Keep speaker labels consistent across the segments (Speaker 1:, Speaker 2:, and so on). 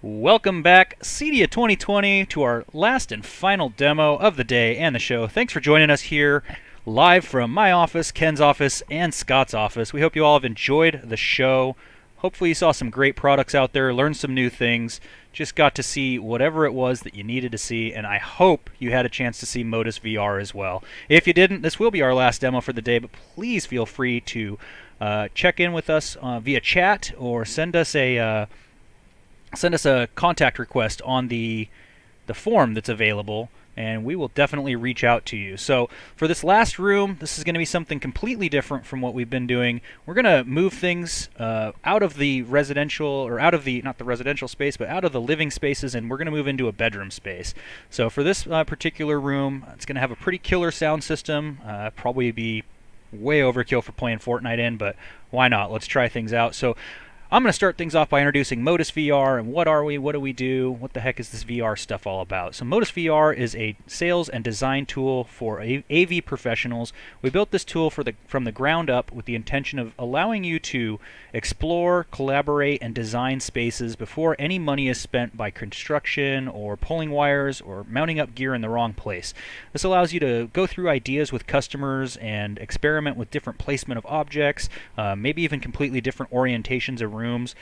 Speaker 1: Welcome back, CEDIA 2020, to our last and final demo of the day and the show. Thanks for joining us here live from my office, Ken's office, and Scott's office. We hope you all have enjoyed the show. Hopefully you saw some great products out there, learned some new things, just got to see whatever it was that you needed to see, and I hope you had a chance to see Modus VR as well. If you didn't, this will be our last demo for the day, but please feel free to check in with us via chat or send us a contact request on the form that's available, and we will definitely reach out to you. So for this last room, this is going to be something completely different from what we've been doing. We're going to move things out of the residential, or out of the, not the residential space, but out of the living spaces, and we're going to move into a bedroom space. So for this particular room, it's going to have a pretty killer sound system, probably be way overkill for playing Fortnite in, but why not? Let's try things out. So I'm going to start things off by introducing Modus VR and what are we, what do we do, what the heck is this VR stuff all about. So Modus VR is a sales and design tool for AV professionals. We built this tool from the ground up with the intention of allowing you to explore, collaborate, and design spaces before any money is spent by construction or pulling wires or mounting up gear in the wrong place. This allows you to go through ideas with customers and experiment with different placement of objects, maybe even completely different orientations of rooms.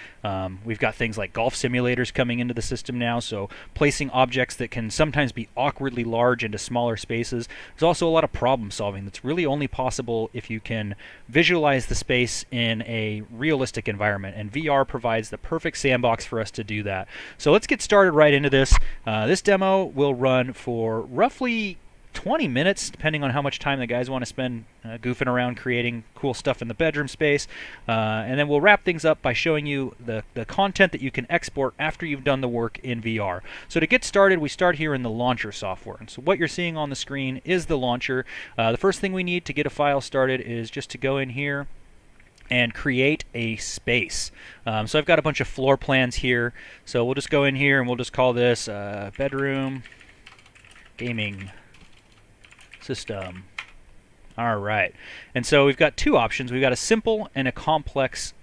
Speaker 1: We've got things like golf simulators coming into the system now, so placing objects that can sometimes be awkwardly large into smaller spaces. There's also a lot of problem solving that's really only possible if you can visualize the space in a realistic environment, and VR provides the perfect sandbox for us to do that. So let's get started right into this. This demo will run for roughly 20 minutes, depending on how much time the guys want to spend goofing around creating cool stuff in the bedroom space. And then we'll wrap things up by showing you the content that you can export after you've done the work in VR. So to get started, we start here in the launcher software. And so what you're seeing on the screen is the launcher. The first thing we need to get a file started is just to go in here and create a space. So I've got a bunch of floor plans here. So we'll just go in here and we'll just call this bedroom gaming system. All right, and so we've got two options. We've got a simple and a complex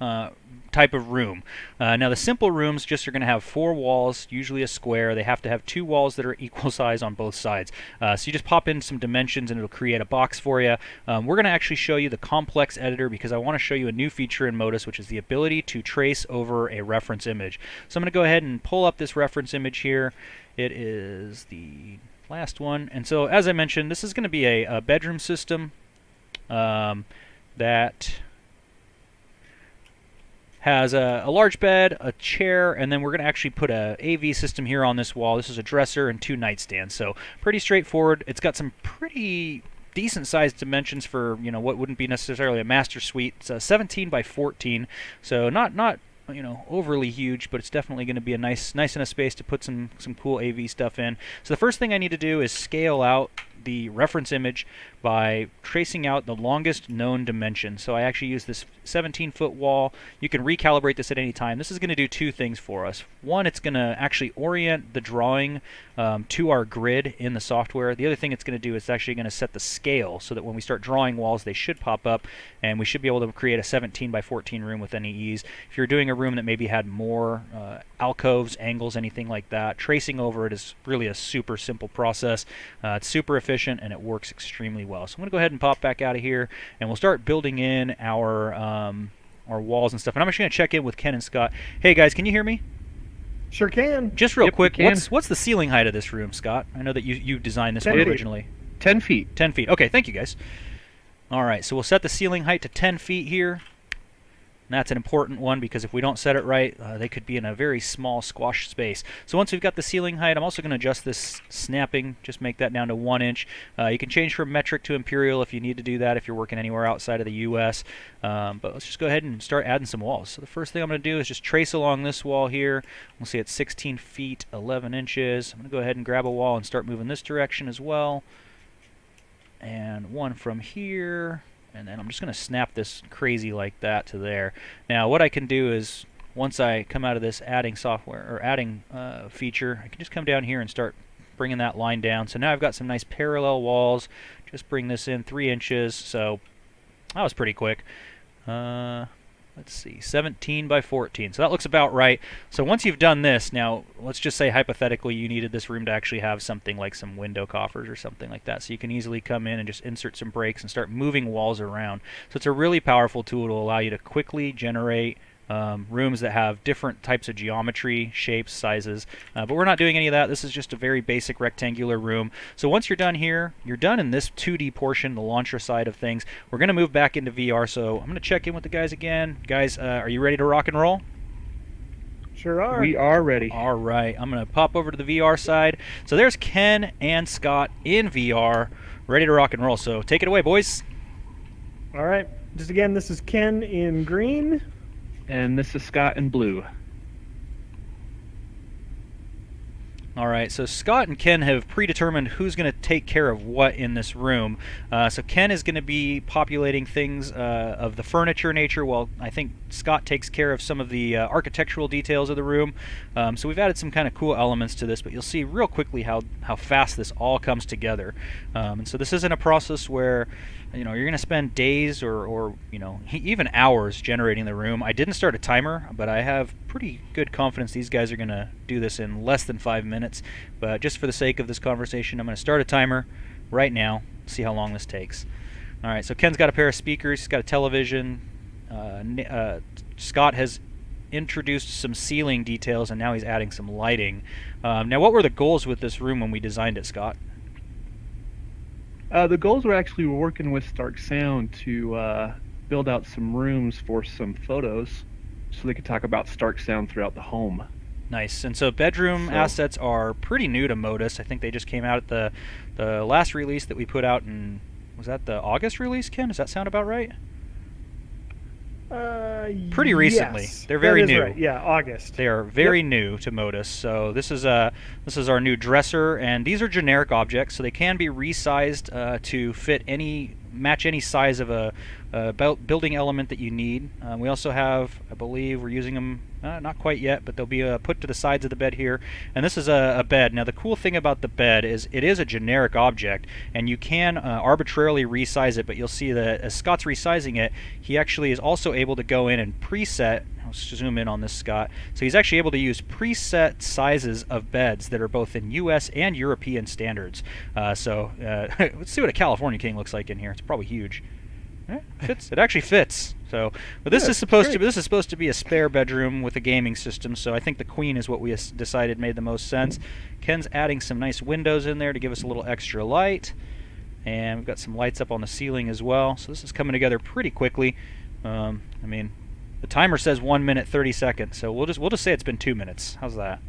Speaker 1: type of room. Now the simple rooms just are going to have four walls, usually a square. They have to have two walls that are equal size on both sides. So you just pop in some dimensions and it'll create a box for you. We're going to actually show you the complex editor because I want to show you a new feature in Modus, which is the ability to trace over a reference image. So I'm going to go ahead and pull up this reference image here. It is the last one, and so as I mentioned, this is going to be a bedroom system that has a large bed, a chair, and then we're going to actually put a AV system here on this wall. This is a dresser and two nightstands, so pretty straightforward. It's got some pretty decent sized dimensions for, you know, what wouldn't be necessarily a master suite. It's 17 by 14, so not you know, overly huge, but it's definitely going to be a nice enough space to put some cool AV stuff in. So the first thing I need to do is scale out the reference image by tracing out the longest known dimension. So I actually use this 17-foot wall. You can recalibrate this at any time. This is going to do two things for us. One, it's going to actually orient the drawing to our grid in the software. The other thing it's going to do is actually going to set the scale so that when we start drawing walls, they should pop up, and we should be able to create a 17 by 14 room with any ease. If you're doing a room that maybe had more alcoves, angles, anything like that, tracing over it is really a super simple process. It's super efficient and it works extremely well. So I'm going to go ahead and pop back out of here, and we'll start building in our walls and stuff. And I'm actually going to check in with Ken and Scott. Hey guys, can you hear me?
Speaker 2: Sure can.
Speaker 1: Just real quick, what's the ceiling height of this room, Scott? I know that you designed this one originally.
Speaker 2: 10 feet.
Speaker 1: 10 feet. Okay, thank you guys. All right, so we'll set the ceiling height to 10 feet here. And that's an important one because if we don't set it right, they could be in a very small squash space. So once we've got the ceiling height, I'm also going to adjust this snapping, just make that down to 1 inch. You can change from metric to imperial if you need to do that if you're working anywhere outside of the US. But let's just go ahead and start adding some walls. So the first thing I'm going to do is just trace along this wall here. We'll see it's 16 feet, 11 inches. I'm going to go ahead and grab a wall and start moving this direction as well. And one from here. And then I'm just going to snap this crazy like that to there. Now what I can do is, once I come out of this adding software or adding feature, I can just come down here and start bringing that line down. So now I've got some nice parallel walls. Just bring this in 3 inches. So that was pretty quick. Let's let's see, 17 by 14. So that looks about right. So once you've done this, now let's just say hypothetically you needed this room to actually have something like some window coffers or something like that. So you can easily come in and just insert some breaks and start moving walls around. So it's a really powerful tool to allow you to quickly generate rooms that have different types of geometry, shapes, sizes, but we're not doing any of that. This is just a very basic rectangular room. So once you're done here, you're done in this 2D portion, the launcher side of things. We're going to move back into VR, so I'm going to check in with the guys again. Guys, are you ready to rock and roll?
Speaker 2: Sure are.
Speaker 3: We are ready.
Speaker 1: All right, I'm going to pop over to the VR side. So there's Ken and Scott in VR, ready to rock and roll. So take it away, boys.
Speaker 2: All right. Just again, this is Ken in green.
Speaker 3: And this is Scott in blue.
Speaker 1: All right, so Scott and Ken have predetermined who's going to take care of what in this room. So Ken is going to be populating things of the furniture nature, while I think Scott takes care of some of the architectural details of the room. So we've added some kind of cool elements to this, but you'll see real quickly how fast this all comes together. And so this isn't a process where you're going to spend days or even hours generating the room. I didn't start a timer, but I have pretty good confidence these guys are going to do this in less than 5 minutes. But just for the sake of this conversation, I'm going to start a timer right now, see how long this takes. All right, so Ken's got a pair of speakers, he's got a television. Scott has introduced some ceiling details, and now he's adding some lighting. Now, what were the goals with this room when we designed it, Scott?
Speaker 3: The goals were actually working with Stark Sound to build out some rooms for some photos so they could talk about Stark Sound throughout the home.
Speaker 1: Nice. And so bedroom assets are pretty new to Modus. I think they just came out at the last release that we put out in, was that the August release, Ken? Does that sound about right? Pretty recently.
Speaker 2: Yes,
Speaker 1: they're very new.
Speaker 2: Right. Yeah, August.
Speaker 1: They are very new to Modus. So this is our new dresser, and these are generic objects, so they can be resized to fit match any size of a building element that you need. We also have, I believe, we're using them not quite yet, but they'll be put to the sides of the bed here. And this is a bed. Now the cool thing about the bed is it is a generic object, and you can arbitrarily resize it, but you'll see that as Scott's resizing it, he actually is also able to go in and preset. Let's zoom in on this, Scott. So he's actually able to use preset sizes of beds that are both in US and European standards. Let's see what a California King looks like in here. It's probably huge. It fits. It actually fits. So, but this is supposed to be a spare bedroom with a gaming system. So I think the Queen is what we decided made the most sense. Ken's adding some nice windows in there to give us a little extra light, and we've got some lights up on the ceiling as well. So this is coming together pretty quickly. The timer says 1 minute 30 seconds, so we'll just say it's been 2 minutes. How's that?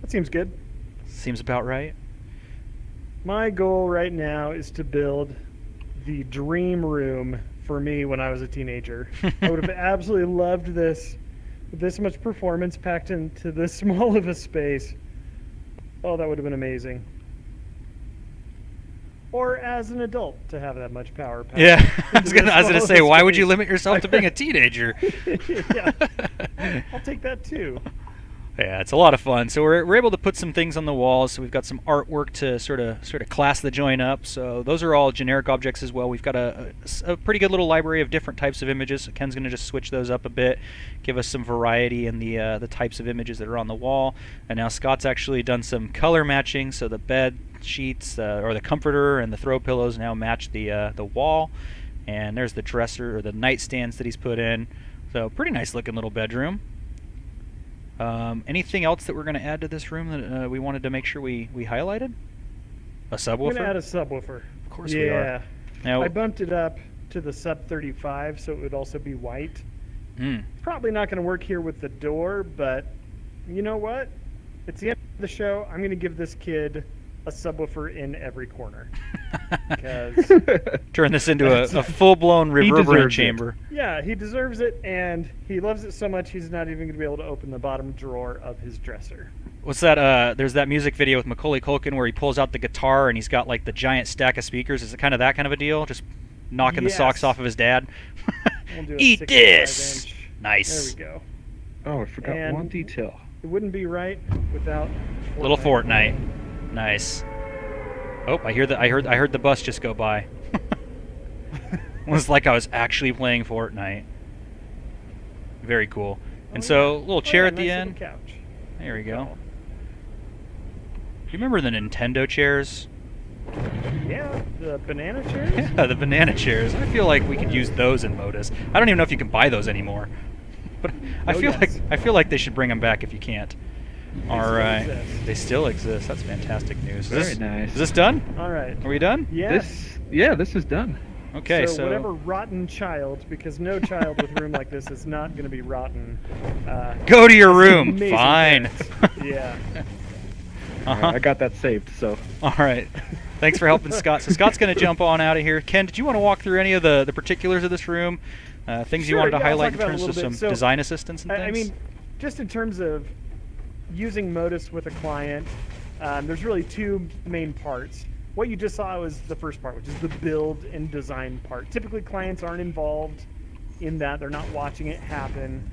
Speaker 2: That seems good.
Speaker 1: Seems about right.
Speaker 2: My goal right now is to build the dream room for me when I was a teenager. I would have absolutely loved this, with this much performance packed into this small of a space. Oh, that would have been amazing. Or as an adult to have that much power packed.
Speaker 1: Yeah, I was gonna say, why would you limit yourself to being a teenager?
Speaker 2: Yeah, I'll take that too.
Speaker 1: Yeah, it's a lot of fun. So we're able to put some things on the walls. So we've got some artwork to sort of class the joint up. So those are all generic objects as well. We've got a pretty good little library of different types of images. So Ken's going to just switch those up a bit, give us some variety in the types of images that are on the wall. And now Scott's actually done some color matching. So the bed sheets or the comforter and the throw pillows now match the wall. And there's the dresser or the nightstands that he's put in. So pretty nice looking little bedroom. Anything else that we're going to add to this room that we wanted to make sure we highlighted? A subwoofer?
Speaker 2: We're going to add a subwoofer.
Speaker 1: Of course we are.
Speaker 2: Now, I bumped it up to the sub 35 so it would also be white. Probably not going to work here with the door, but you know what? It's the end of the show. I'm going to give this kid a subwoofer in every corner.
Speaker 1: Turn this into a full-blown reverberant chamber.
Speaker 2: Yeah, he deserves it, and he loves it so much he's not even going to be able to open the bottom drawer of his dresser.
Speaker 1: What's that? There's that music video with Macaulay Culkin where he pulls out the guitar and he's got like the giant stack of speakers. Is it kind of that kind of a deal? Just knocking the socks off of his dad?
Speaker 2: We'll
Speaker 1: Eat this! Nice.
Speaker 2: There we go.
Speaker 3: Oh, I forgot one detail.
Speaker 2: It wouldn't be right without Fortnite.
Speaker 1: Little Fortnite. Nice. Oh, I heard the bus just go by. It was like I was actually playing Fortnite. Very cool. And
Speaker 2: Oh,
Speaker 1: so,
Speaker 2: yeah.
Speaker 1: little
Speaker 2: Oh,
Speaker 1: chair
Speaker 2: yeah,
Speaker 1: at the
Speaker 2: nice
Speaker 1: end.
Speaker 2: little couch.
Speaker 1: There we
Speaker 2: There
Speaker 1: go. Do you remember the Nintendo chairs?
Speaker 2: Yeah, the banana chairs.
Speaker 1: Yeah, the banana chairs. I feel like we could use those in Modus. I don't even know if you can buy those anymore. But
Speaker 2: Oh, yes.
Speaker 1: I feel like they should bring them back if you can't. All
Speaker 2: still
Speaker 1: right.
Speaker 2: exist.
Speaker 1: They still exist. That's fantastic news.
Speaker 3: Very nice.
Speaker 1: Is this done?
Speaker 2: All right.
Speaker 1: Are we done?
Speaker 2: Yeah.
Speaker 3: This is done.
Speaker 1: Okay, so
Speaker 2: whatever rotten child, because no child with a room like this is not going to be rotten.
Speaker 1: Go to your room.
Speaker 2: Amazing
Speaker 1: Fine.
Speaker 2: parents. Yeah.
Speaker 1: Uh-huh.
Speaker 3: I got that saved. So
Speaker 1: All right. Thanks for helping Scott. So Scott's going to jump on out of here. Ken, did you want to walk through any of the particulars of this room? Things you
Speaker 2: Sure,
Speaker 1: wanted to
Speaker 2: yeah, I'll
Speaker 1: highlight in
Speaker 2: talk about it a
Speaker 1: terms of
Speaker 2: little
Speaker 1: some
Speaker 2: bit. So,
Speaker 1: design assistance and things?
Speaker 2: I mean, just in terms of using Modus with a client, there's really two main parts. What you just saw was the first part, which is the build and design part. Typically, clients aren't involved in that. They're not watching it happen.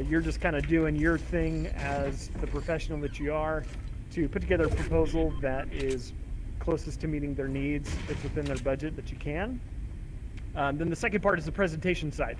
Speaker 2: You're just kind of doing your thing as the professional that you are to put together a proposal that is closest to meeting their needs. It's within their budget that you can. Then the second part is the presentation side.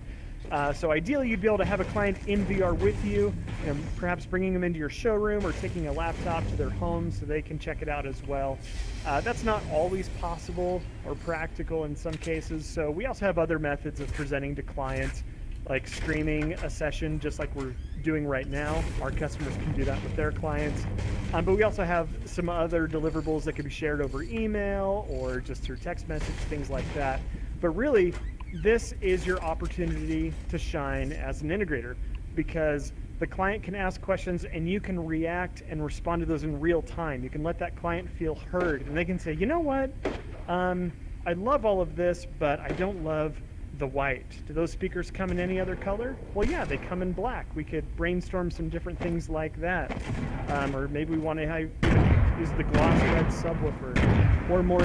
Speaker 2: So ideally, you'd be able to have a client in VR with you, and perhaps bringing them into your showroom or taking a laptop to their home so they can check it out as well. That's not always possible or practical in some cases. So we also have other methods of presenting to clients, like streaming a session, just like we're doing right now. Our customers can do that with their clients. But we also have some other deliverables that can be shared over email or just through text message, things like that. But really, this is your opportunity to shine as an integrator, because the client can ask questions and you can react and respond to those in real time. You can let that client feel heard, and they can say, you know what, I love all of this, but I don't love the white. Do those speakers come in any other color? Well, yeah, they come in black. We could brainstorm some different things like that. Or maybe we want to use the gloss red subwoofer, or more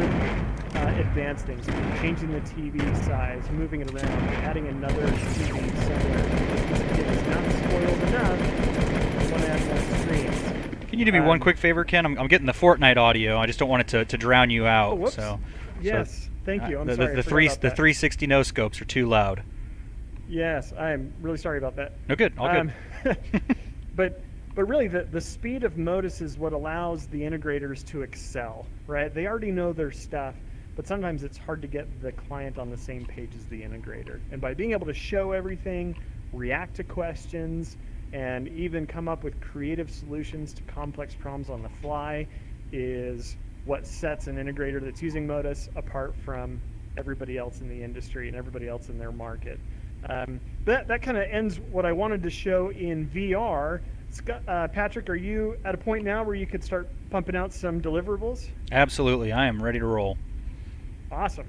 Speaker 2: advanced things, changing the TV size, moving it around, adding another TV somewhere. Because this kid is not spoiled enough. We want to add more screens.
Speaker 1: Can you do me one quick favor, Ken? I'm getting the Fortnite audio. I just don't want it to drown you out.
Speaker 2: Oh, whoops.
Speaker 1: So,
Speaker 2: yes, thank you. I'm
Speaker 1: the,
Speaker 2: sorry.
Speaker 1: The,
Speaker 2: I
Speaker 1: the,
Speaker 2: forgot
Speaker 1: three,
Speaker 2: about
Speaker 1: the
Speaker 2: that.
Speaker 1: 360 no scopes are too loud.
Speaker 2: Yes, I'm really sorry about that.
Speaker 1: No good. All good.
Speaker 2: But really, the speed of Modus is what allows the integrators to excel, right? They already know their stuff, but sometimes it's hard to get the client on the same page as the integrator. And by being able to show everything, react to questions, and even come up with creative solutions to complex problems on the fly is what sets an integrator that's using Modus apart from everybody else in the industry and everybody else in their market. That kind of ends what I wanted to show in VR. Scott, Patrick, are you at a point now where you could start pumping out some deliverables?
Speaker 1: Absolutely. I am ready to roll.
Speaker 2: Awesome.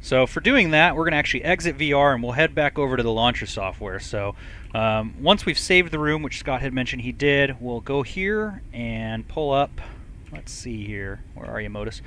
Speaker 1: So for doing that, we're going to actually exit VR and we'll head back over to the launcher software. So once we've saved the room, which Scott had mentioned he did, we'll go here and pull up. Let's see here. Where are you, Modus?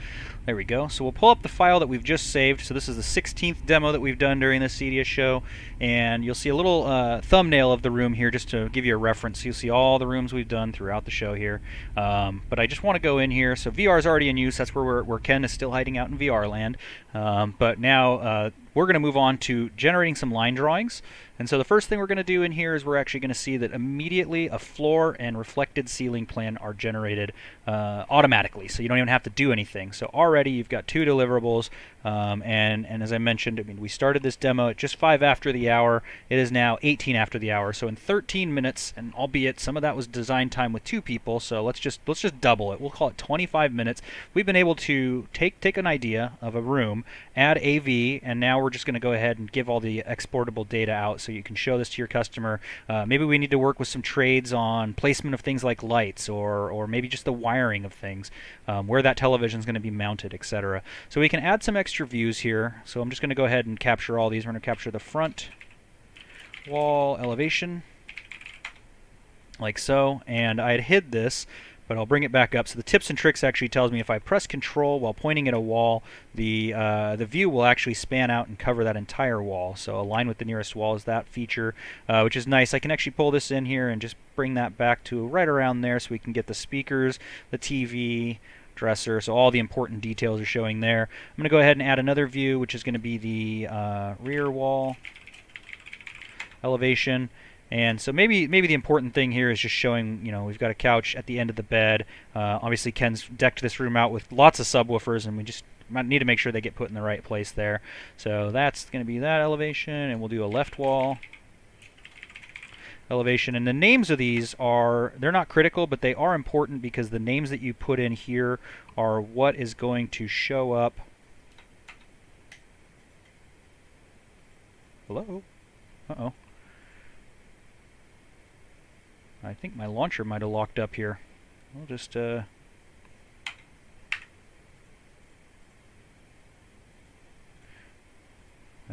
Speaker 1: There we go. So we'll pull up the file that we've just saved. So this is the 16th demo that we've done during the CEDIA show. And you'll see a little thumbnail of the room here just to give you a reference. You'll see all the rooms we've done throughout the show here. But I just want to go in here. So VR is already in use. That's where Ken is still hiding out in VR land. But now we're going to move on to generating some line drawings. And so the first thing we're going to do in here is we're actually going to see that immediately a floor and reflected ceiling plan are generated automatically. So you don't even have to do anything. So already you've got two deliverables. And as I mentioned, I mean, we started this demo at just 5 after the hour. It is now 18 after the hour. So in 13 minutes, and albeit some of that was design time with 2 people, so let's just double it. We'll call it 25 minutes. We've been able to take an idea of a room, add AV, and now we're just going to go ahead and give all the exportable data out so you can show this to your customer. Maybe we need to work with some trades on placement of things like lights, or maybe just the wiring of things, where that television is going to be mounted, etc. So we can add some extra views here. So I'm just going to go ahead and capture all these. We're going to capture the front wall elevation, like so. And I had hid this, but I'll bring it back up. So the tips and tricks actually tells me if I press Control while pointing at a wall, the view will actually span out and cover that entire wall. So align with the nearest wall is that feature, which is nice. I can actually pull this in here and just bring that back to right around there so we can get the speakers, the TV, dresser, so all the important details are showing there. I'm going to go ahead and add another view, which is going to be the rear wall elevation. And so maybe the important thing here is just showing, we've got a couch at the end of the bed. Obviously, Ken's decked this room out with lots of subwoofers, and we just need to make sure they get put in the right place there. So that's going to be that elevation, and we'll do a left wall elevation. And the names of these they're not critical, but they are important because the names that you put in here are what is going to show up. Hello? Uh-oh. I think my launcher might have locked up here. We'll just, I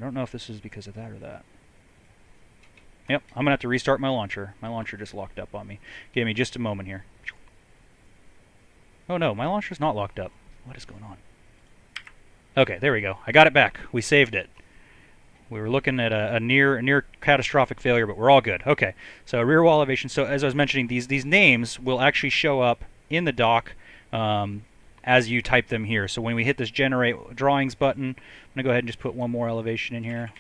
Speaker 1: don't know if this is because of that or that. Yep, I'm going to have to restart my launcher. My launcher just locked up on me. Give me just a moment here. Oh no, my launcher's not locked up. What is going on? Okay, there we go. I got it back. We saved it. We were looking at a near catastrophic failure, but we're all good. Okay, so rear wall elevation. So as I was mentioning, these names will actually show up in the dock as you type them here. So when we hit this generate drawings button, I'm going to go ahead and just put one more elevation in here.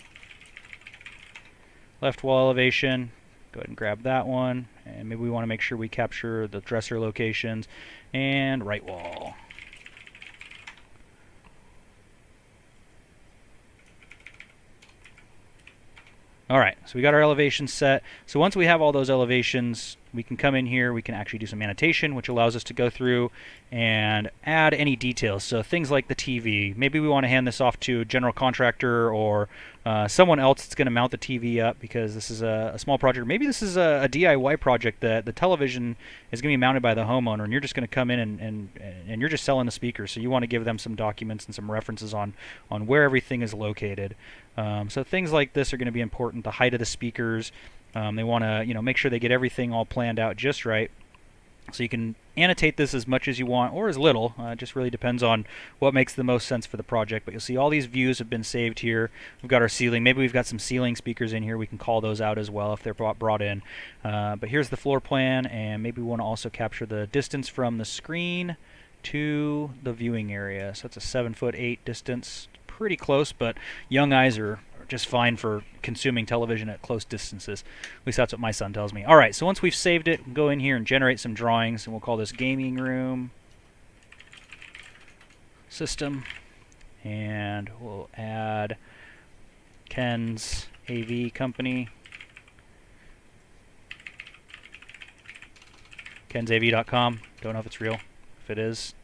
Speaker 1: Left wall elevation. Go ahead and grab that one. And maybe we want to make sure we capture the dresser locations. And right wall. Alright, so we got our elevations set. So once we have all those elevations, we can come in here, we can actually do some annotation, which allows us to go through and add any details. So things like the TV. Maybe we want to hand this off to a general contractor or someone else that's going to mount the TV up because this is a small project. Maybe this is a DIY project that the television is going to be mounted by the homeowner, and you're just going to come in and you're just selling the speakers. So you want to give them some documents and some references on where everything is located. So things like this are going to be important. The height of the speakers. They want to make sure they get everything all planned out just right. So you can annotate this as much as you want or as little. It just really depends on what makes the most sense for the project. But you'll see all these views have been saved here. We've got our ceiling. Maybe we've got some ceiling speakers in here. We can call those out as well if they're brought in. But here's the floor plan, and maybe we want to also capture the distance from the screen to the viewing area. So it's a 7'8" distance. Pretty close, but young eyes are just fine for consuming television at close distances. At least that's what my son tells me. Alright, so once we've saved it, we'll go in here and generate some drawings, and we'll call this gaming room system, and we'll add Ken's AV company, kensav.com. Don't know if it's real. If it is,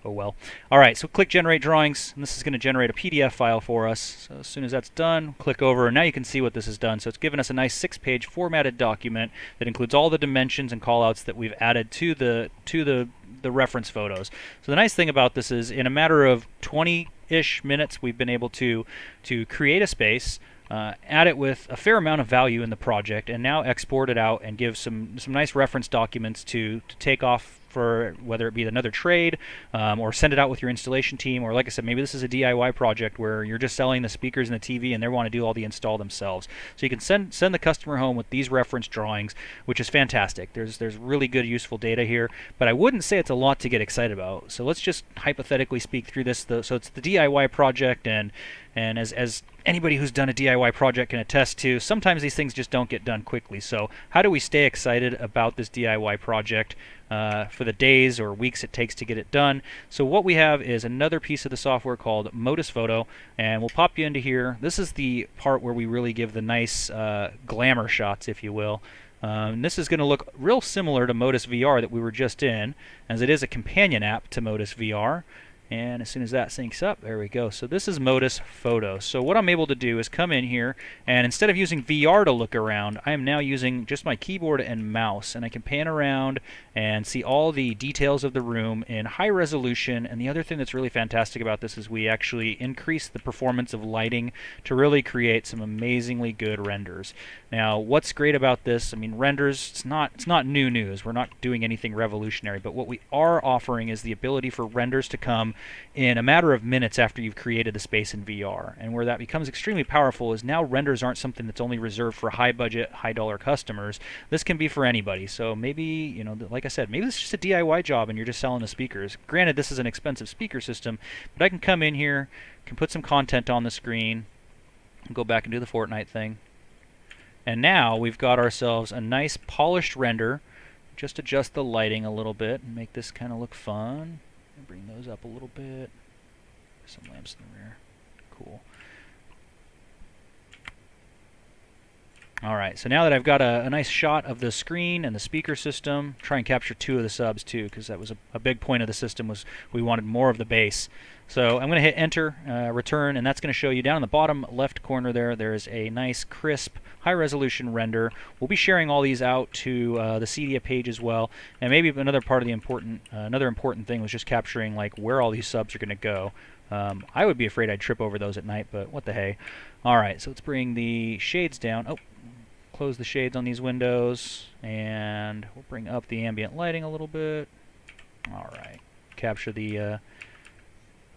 Speaker 1: oh well. Alright, so click Generate Drawings, and this is going to generate a PDF file for us. So as soon as that's done, click over, and now you can see what this has done. So it's given us a nice 6-page formatted document that includes all the dimensions and callouts that we've added to the reference photos. So the nice thing about this is in a matter of 20-ish minutes, we've been able to create a space, add it with a fair amount of value in the project, and now export it out and give some nice reference documents to take off for whether it be another trade or send it out with your installation team, or like I said, maybe this is a DIY project where you're just selling the speakers and the TV and they want to do all the install themselves. So you can send the customer home with these reference drawings, which is fantastic. There's really good useful data here, but I wouldn't say it's a lot to get excited about. So let's just hypothetically speak through this. So it's the DIY project, and as anybody who's done a DIY project can attest to, sometimes these things just don't get done quickly. So how do we stay excited about this DIY project for the days or weeks it takes to get it done? So what we have is another piece of the software called Modus Photo, and we'll pop you into here. This is the part where we really give the nice glamour shots, if you will. And this is going to look real similar to Modus VR that we were just in, as it is a companion app to Modus VR. And as soon as that syncs up, there we go. So this is Modus Photo. So what I'm able to do is come in here, and instead of using VR to look around, I am now using just my keyboard and mouse, and I can pan around and see all the details of the room in high resolution. And the other thing that's really fantastic about this is we actually increase the performance of lighting to really create some amazingly good renders. Now, what's great about this, I mean, renders, it's not new news. We're not doing anything revolutionary, but what we are offering is the ability for renders to come in a matter of minutes after you've created the space in VR. And where that becomes extremely powerful is now renders aren't something that's only reserved for high budget, high dollar customers. This can be for anybody. So maybe, like I said, maybe this is just a DIY job and you're just selling the speakers. Granted, this is an expensive speaker system, but I can come in here, can put some content on the screen, and go back and do the Fortnite thing. And now we've got ourselves a nice polished render. Just adjust the lighting a little bit and make this kind of look fun. Bring those up a little bit. Some lamps in the rear. Cool. Alright, so now that I've got a nice shot of the screen and the speaker system, try and capture 2 of the subs too, because that was a big point of the system, was we wanted more of the bass. So I'm going to hit enter, return, and that's going to show you down in the bottom left corner there is a nice crisp high resolution render. We'll be sharing all these out to the CEDIA page as well, and maybe another part of the another important thing was just capturing like where all these subs are going to go. I would be afraid I'd trip over those at night, but what the hey. Alright, so let's bring the shades down. Oh, close the shades on these windows, and we'll bring up the ambient lighting a little bit. Alright, capture the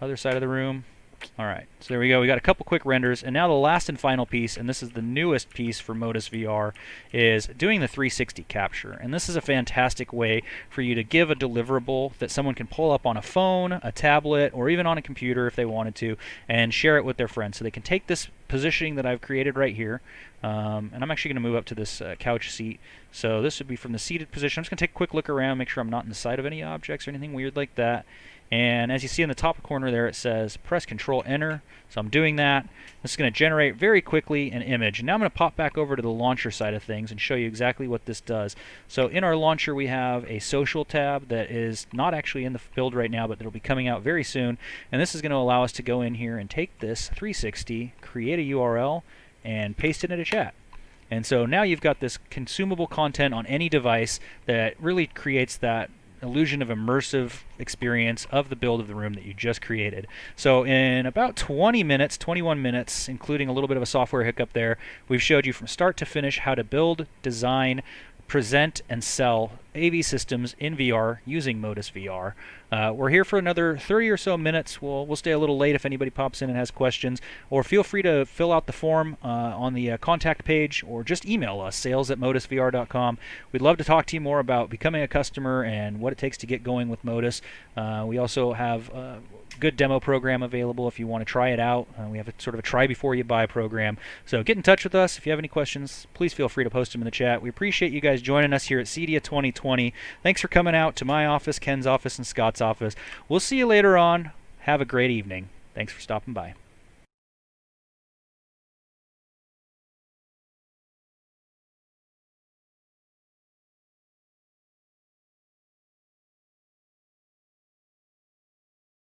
Speaker 1: other side of the room. Alright, so there we go. We got a couple quick renders, and now the last and final piece, and this is the newest piece for Modus VR, is doing the 360 capture. And this is a fantastic way for you to give a deliverable that someone can pull up on a phone, a tablet, or even on a computer if they wanted to, and share it with their friends. So they can take this positioning that I've created right here, and I'm actually going to move up to this couch seat. So this would be from the seated position. I'm just going to take a quick look around, make sure I'm not in the side of any objects or anything weird like that. And as you see in the top corner there, it says press Control Enter. So I'm doing that. This is going to generate very quickly an image. And now I'm going to pop back over to the launcher side of things and show you exactly what this does. So in our launcher we have a social tab that is not actually in the build right now, but it'll be coming out very soon. And this is going to allow us to go in here and take this 360, create a URL, and paste it into chat. And so now you've got this consumable content on any device that really creates that illusion of immersive experience of the build of the room that you just created. So in about 20 minutes, 21 minutes, including a little bit of a software hiccup there, we've showed you from start to finish how to build, design, present, and sell AV systems in VR using Modus VR. We're here for another 30 or so minutes. We'll stay a little late if anybody pops in and has questions, or feel free to fill out the form on the contact page, or just email us, sales@modusvr.com. We'd love to talk to you more about becoming a customer and what it takes to get going with Modus. We also have a good demo program available if you want to try it out. We have a sort of a try before you buy program. So get in touch with us. If you have any questions, please feel free to post them in the chat. We appreciate you guys joining us here at CEDIA 2020. Thanks for coming out to my office, Ken's office, and Scott's office. We'll see you later on. Have a great evening. Thanks for stopping by.